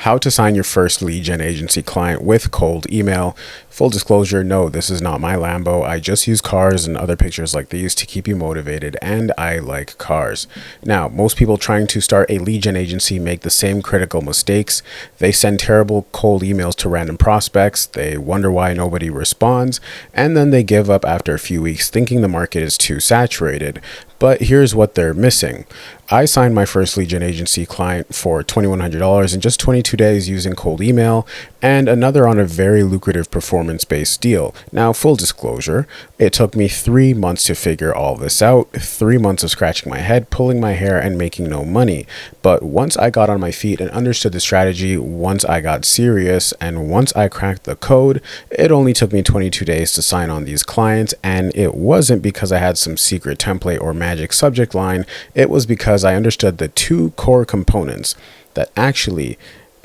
How to sign your first lead gen agency client with cold email. Full disclosure, no, this is not my Lambo. I just use cars and other pictures like these to keep you motivated, and I like cars. Now, most people trying to start a lead gen agency make the same critical mistakes. They send terrible cold emails to random prospects, they wonder why nobody responds, and then they give up after a few weeks thinking the market is too saturated. But here's what they're missing. I signed my first lead gen agency client for $2,100 in just 22 days using cold email, and another on a very lucrative performance-based deal. Now, full disclosure, it took me 3 months to figure all this out, 3 months of scratching my head, pulling my hair, and making no money. But once I got on my feet and understood the strategy, once I got serious, and once I cracked the code, it only took me 22 days to sign on these clients, and it wasn't because I had some secret template or magic subject line. It was because I understood the two core components that actually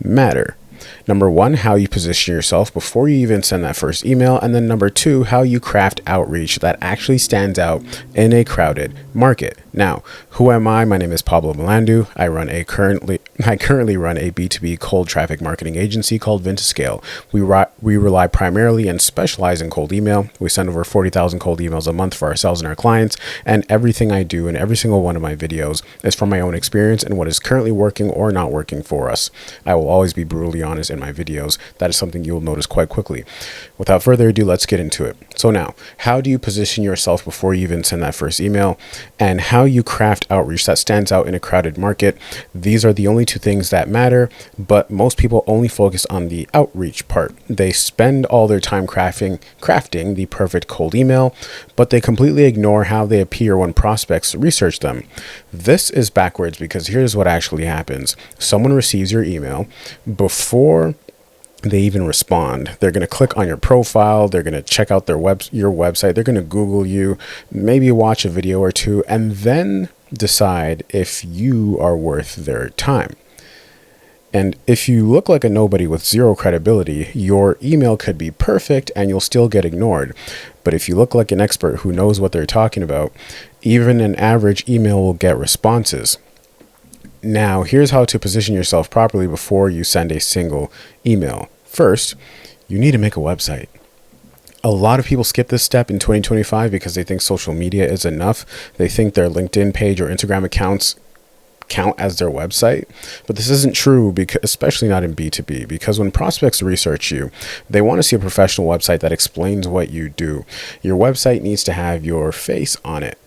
matter. Number one, how you position yourself before you even send that first email. And then number two, how you craft outreach that actually stands out in a crowded market. Now, who am I? My name is Pablo Melandu. I currently run a B2B cold traffic marketing agency called Vintascale. We rely primarily and specialize in cold email. We send over 40,000 cold emails a month for ourselves and our clients. And everything I do in every single one of my videos is from my own experience and what is currently working or not working for us. I will always be brutally honest in my videos. That is something you'll notice quite quickly. Without further ado, let's get into it. So now, how do you position yourself before you even send that first email, and how you craft outreach that stands out in a crowded market? These are the only two things that matter, but most people only focus on the outreach part. They spend all their time crafting the perfect cold email, but they completely ignore how they appear when prospects research them. This is backwards because here's what actually happens. Someone receives your email before they even respond. They're going to click on your profile. They're going to check out your website. They're going to Google you, maybe watch a video or two, and then decide if you are worth their time. And if you look like a nobody with zero credibility, your email could be perfect and you'll still get ignored. But if you look like an expert who knows what they're talking about, even an average email will get responses. Now, here's how to position yourself properly before you send a single email. First, you need to make a website. A lot of people skip this step in 2025 because they think social media is enough. They think their LinkedIn page or Instagram accounts count as their website, but this isn't true, because especially not in B2B, because when prospects research you, they want to see a professional website that explains what you do. Your website needs to have your face on it.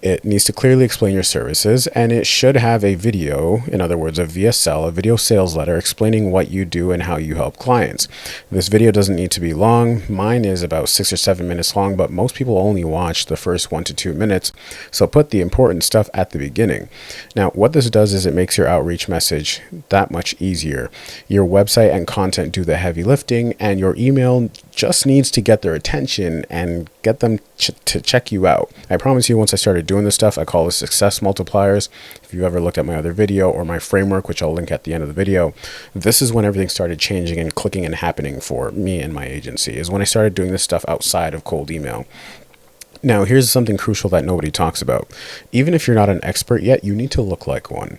It needs to clearly explain your services, and it should have a video, in other words, a VSL, a video sales letter explaining what you do and how you help clients. This video doesn't need to be long. Mine is about 6 or 7 minutes long, but most people only watch the first 1 to 2 minutes. So put the important stuff at the beginning. Now, what this does is it makes your outreach message that much easier. Your website and content do the heavy lifting, and your email just needs to get their attention and get them to check you out. I promise you, once I started doing this stuff, I call this success multipliers. If you ever looked at my other video or my framework, which I'll link at the end of the video, this is when everything started changing and clicking and happening for me and my agency, is when I started doing this stuff outside of cold email. Now, here's something crucial that nobody talks about. Even if you're not an expert yet, you need to look like one.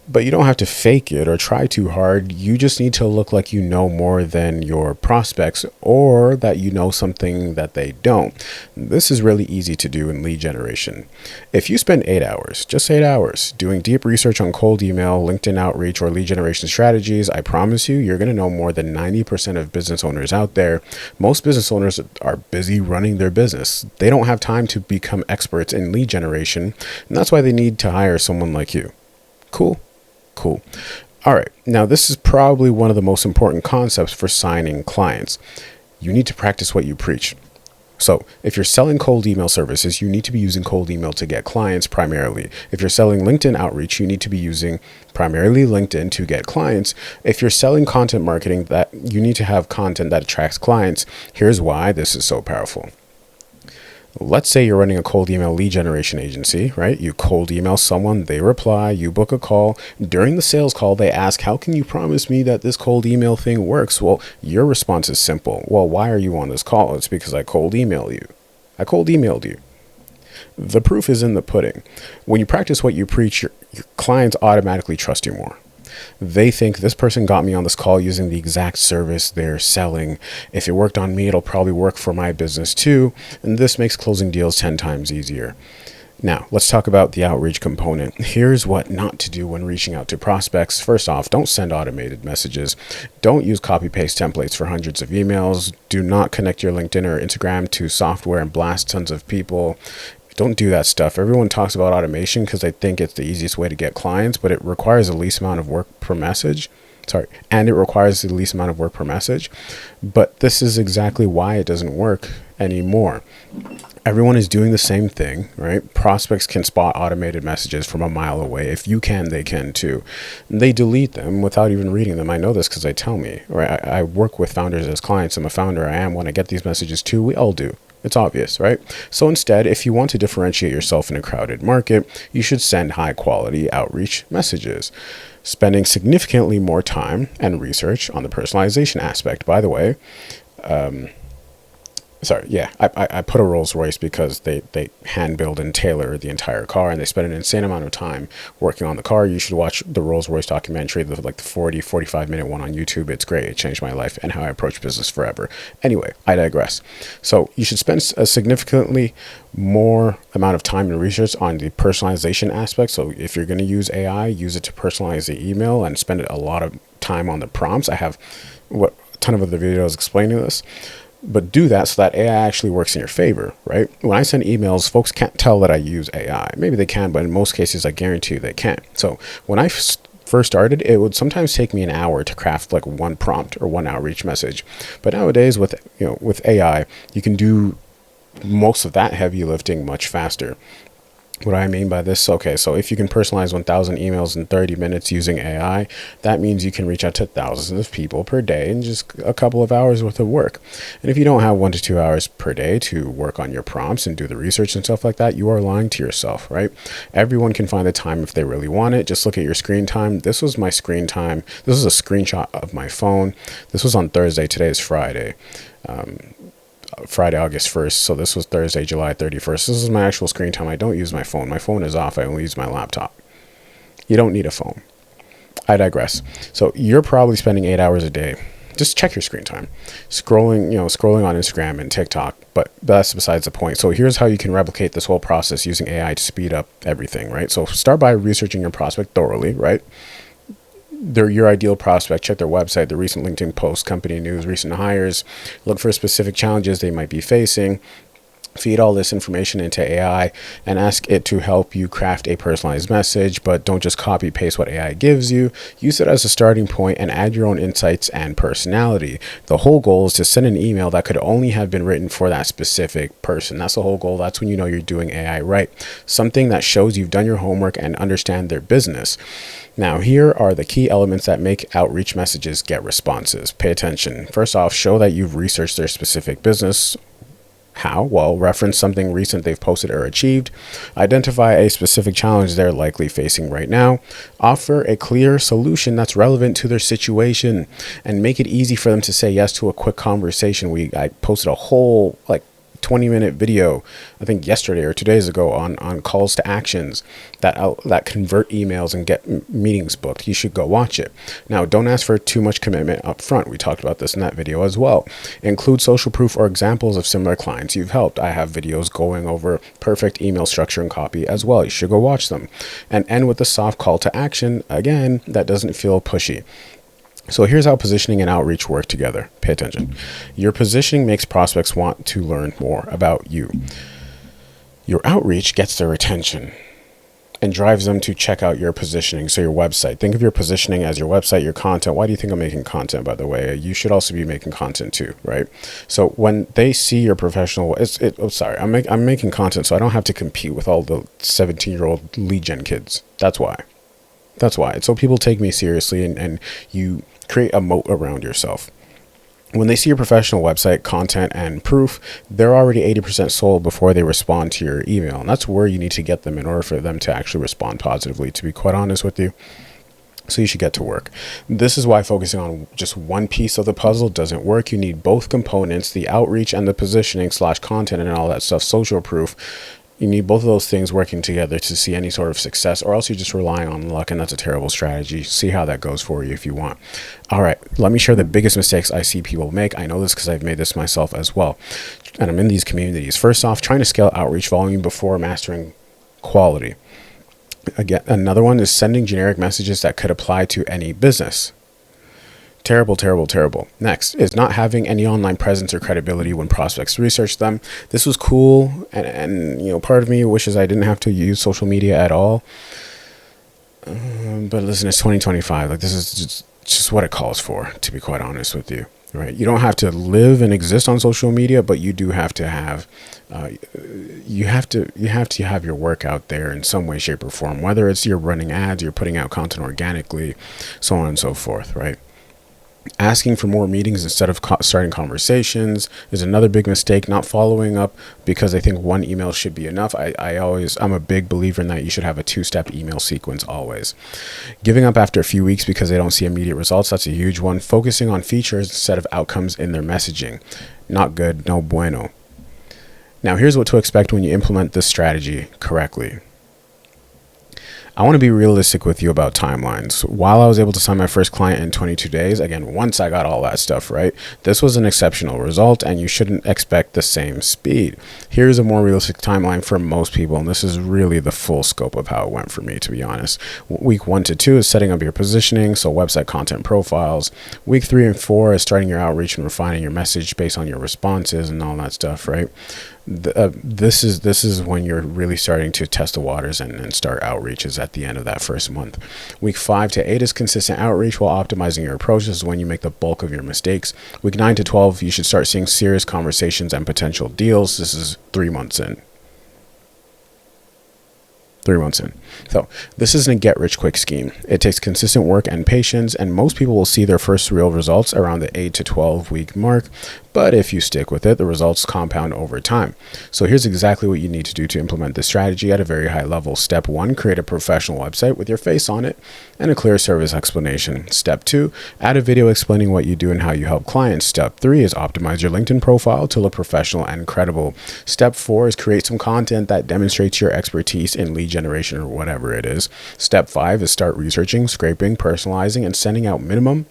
But you don't have to fake it or try too hard. You just need to look like you know more than your prospects, or that you know something that they don't. This is really easy to do in lead generation. If you spend 8 hours, just 8 hours, doing deep research on cold email, LinkedIn outreach, or lead generation strategies, I promise you're going to know more than 90% of business owners out there. Most business owners are busy running their business. They don't have time to become experts in lead generation, and that's why they need to hire someone like you. Cool. All right. Now, this is probably one of the most important concepts for signing clients. You need to practice what you preach. So if you're selling cold email services, you need to be using cold email to get clients primarily. If you're selling LinkedIn outreach, you need to be using primarily LinkedIn to get clients. If you're selling content marketing, that you need to have content that attracts clients. Here's why this is so powerful. Let's say you're running a cold email lead generation agency, right? You cold email someone, they reply, you book a call. During the sales call, they ask, how can you promise me that this cold email thing works? Well, your response is simple. Well, why are you on this call? It's because I cold emailed you. The proof is in the pudding. When you practice what you preach, your clients automatically trust you more. They think this person got me on this call using the exact service they're selling. If it worked on me, it'll probably work for my business too. And this makes closing deals 10 times easier. Now, let's talk about the outreach component. Here's what not to do when reaching out to prospects. First off, don't send automated messages. Don't use copy-paste templates for hundreds of emails. Do not connect your LinkedIn or Instagram to software and blast tons of people. Don't do that stuff. Everyone talks about automation because they think it's the easiest way to get clients, but it requires the least amount of work per message. And it requires the least amount of work per message. But this is exactly why it doesn't work anymore. Everyone is doing the same thing, right? Prospects can spot automated messages from a mile away. If you can, they can too. They delete them without even reading them. I know this because they tell me, right? I work with founders as clients. I'm a founder. I am when I get these messages too. We all do. It's obvious, right? So instead, if you want to differentiate yourself in a crowded market, you should send high quality outreach messages, spending significantly more time and research on the personalization aspect. By the way, I put a Rolls Royce because they hand build and tailor the entire car, and they spend an insane amount of time working on the car. You should watch the Rolls Royce documentary, the 45 minute one on YouTube. It's great. It changed my life and how I approach business forever. Anyway, I digress. So you should spend a significantly more amount of time and research on the personalization aspect. So if you're going to use AI, use it to personalize the email and spend a lot of time on the prompts. I have a ton of other videos explaining this. But do that so that AI actually works in your favor, right? When I send emails, folks can't tell that I use AI. Maybe they can, but in most cases, I guarantee you they can't. So when I first started, it would sometimes take me an hour to craft like one prompt or one outreach message. But nowadays with AI, you can do most of that heavy lifting much faster. What I mean by this, okay, so if you can personalize 1,000 emails in 30 minutes using AI, that means you can reach out to thousands of people per day in just a couple of hours worth of work. And if you don't have 1 to 2 hours per day to work on your prompts and do the research and stuff like that, you are lying to yourself, right? Everyone can find the time if they really want it. Just look at your screen time. This was my screen time. This is a screenshot of my phone. This was on Thursday. Today is Friday. Friday, August 1st. So this was Thursday, July 31st. This is my actual screen time. I don't use my phone. My phone is off. I only use my laptop. You don't need a phone. I digress. So you're probably spending 8 hours a day. Just check your screen time. Scrolling on Instagram and TikTok, but that's besides the point. So here's how you can replicate this whole process using AI to speed up everything, right? So start by researching your prospect thoroughly, right? They're your ideal prospect. Check their website, the recent LinkedIn posts, company news, recent hires. Look for specific challenges they might be facing. Feed all this information into AI and ask it to help you craft a personalized message, but don't just copy paste what AI gives you. Use it as a starting point and add your own insights and personality. The whole goal is to send an email that could only have been written for that specific person. That's the whole goal. That's when you know you're doing AI right. Something that shows you've done your homework and understand their business. Now, here are the key elements that make outreach messages get responses. Pay attention. First off, show that you've researched their specific business. How? Well, reference something recent they've posted or achieved. Identify a specific challenge they're likely facing right now. Offer a clear solution that's relevant to their situation, and make it easy for them to say yes to a quick conversation. I posted a whole 20-minute video, I think yesterday or 2 days ago, on calls to actions that convert emails and get meetings booked. You should go watch it. Now, don't ask for too much commitment up front. We talked about this in that video as well. Include social proof or examples of similar clients you've helped. I have videos going over perfect email structure and copy as well. You should go watch them. And end with a soft call to action, again, that doesn't feel pushy. So here's how positioning and outreach work together. Pay attention. Your positioning makes prospects want to learn more about you. Your outreach gets their attention and drives them to check out your positioning. So your website. Think of your positioning as your website, your content. Why do you think I'm making content, by the way? You should also be making content too, right? So when they see your professional, I'm making content, so I don't have to compete with all the 17-year-old lead gen kids. That's why. So people take me seriously, and you create a moat around yourself. When they see your professional website, content, and proof, they're already 80% sold before they respond to your email. And that's where you need to get them in order for them to actually respond positively, to be quite honest with you. So you should get to work. This is why focusing on just one piece of the puzzle doesn't work. You need both components, the outreach and the positioning / content and all that stuff, social proof, You need both of those things working together to see any sort of success, or else you're just relying on luck, and that's a terrible strategy. See how that goes for you if you want. All right, let me share the biggest mistakes I see people make. I know this because I've made this myself as well, and I'm in these communities. First off, trying to scale outreach volume before mastering quality. Again, another one is sending generic messages that could apply to any business. Terrible, terrible, terrible. Next is not having any online presence or credibility when prospects research them. This was cool, and you know, part of me wishes I didn't have to use social media at all. But listen, it's 2025. Like, this is just what it calls for, to be quite honest with you. Right? You don't have to live and exist on social media, but you do have to have, you have to have your work out there in some way, shape, or form. Whether it's you're running ads, you're putting out content organically, so on and so forth. Right? Asking for more meetings instead of starting conversations is another big mistake. Not following up because I think one email should be enough. I'm a big believer in that you should have a 2-step email sequence always. Giving up after a few weeks because they don't see immediate results. That's a huge one. Focusing on features instead of outcomes in their messaging. Not good. No bueno. Now here's what to expect when you implement this strategy correctly. I want to be realistic with you about timelines. While I was able to sign my first client in 22 days, again, once I got all that stuff right, this was an exceptional result, and you shouldn't expect the same speed. Here's a more realistic timeline for most people, and this is really the full scope of how it went for me, to be honest. Week 1 to 2 is setting up your positioning, so website content profiles. Week 3 and 4 is starting your outreach and refining your message based on your responses and all that stuff, right? This is when you're really starting to test the waters and start outreaches at the end of that first month. Week 5 to 8 is consistent outreach while optimizing your approach. This is when you make the bulk of your mistakes. Week 9 to 12, you should start seeing serious conversations and potential deals. This is 3 months in. 3 months in. So this isn't a get-rich-quick scheme. It takes consistent work and patience, and most people will see their first real results around the 8 to 12 week mark. But if you stick with it, the results compound over time. So here's exactly what you need to do to implement this strategy at a very high level. Step 1, create a professional website with your face on it and a clear service explanation. Step 2, add a video explaining what you do and how you help clients. Step 3 is optimize your LinkedIn profile to look professional and credible. Step 4 is create some content that demonstrates your expertise in lead generation or whatever it is. Step 5 is start researching, scraping, personalizing, and sending out minimum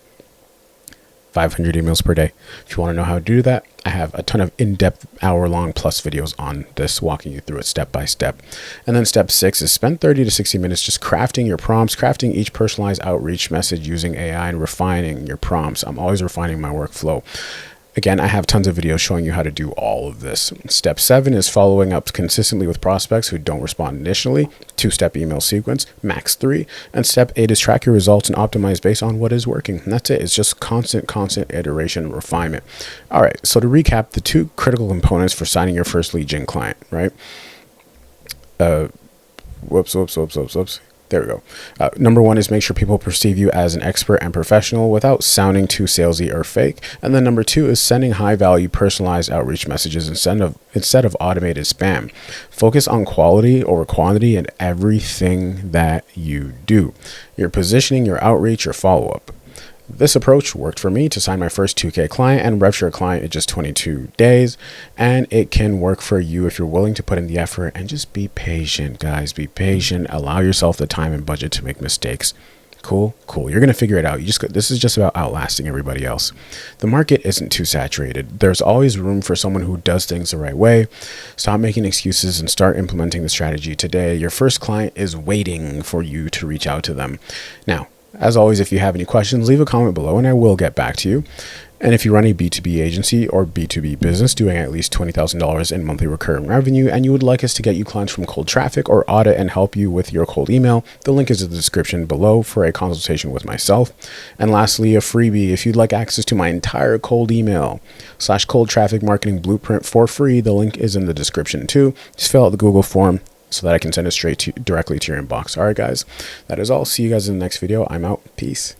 500 emails per day. If you want to know how to do that, I have a ton of in-depth hour-long plus videos on this, walking you through it step by step. And then step 6 is spend 30 to 60 minutes just crafting your prompts, crafting each personalized outreach message using AI and refining your prompts. I'm always refining my workflow. Again, I have tons of videos showing you how to do all of this. Step 7 is following up consistently with prospects who don't respond initially. 2-step email sequence, max 3. And step 8 is track your results and optimize based on what is working. And that's it. It's just constant iteration and refinement. All right. So to recap, the 2 critical components for signing your first lead gen client, right? Whoops. There we go. Number 1 is make sure people perceive you as an expert and professional without sounding too salesy or fake. And then number 2 is sending high value personalized outreach messages instead of automated spam. Focus on quality over quantity in everything that you do. Your positioning, your outreach, your follow-up. This approach worked for me to sign my first 2K client and rev share client in just 22 days. And it can work for you if you're willing to put in the effort and just be patient, guys. Be patient. Allow yourself the time and budget to make mistakes. Cool. You're going to figure it out. This is just about outlasting everybody else. The market isn't too saturated. There's always room for someone who does things the right way. Stop making excuses and start implementing the strategy today. Your first client is waiting for you to reach out to them. Now, as always, if you have any questions, leave a comment below and I will get back to you. And if you run a B2B agency or B2B business doing at least $20,000 in monthly recurring revenue and you would like us to get you clients from cold traffic or audit and help you with your cold email, the link is in the description below for a consultation with myself. And lastly, a freebie. If you'd like access to my entire cold email / cold traffic marketing blueprint for free, the link is in the description too. Just fill out the Google form so that I can send it directly to your inbox. All right, guys, that is all. See you guys in the next video. I'm out. Peace.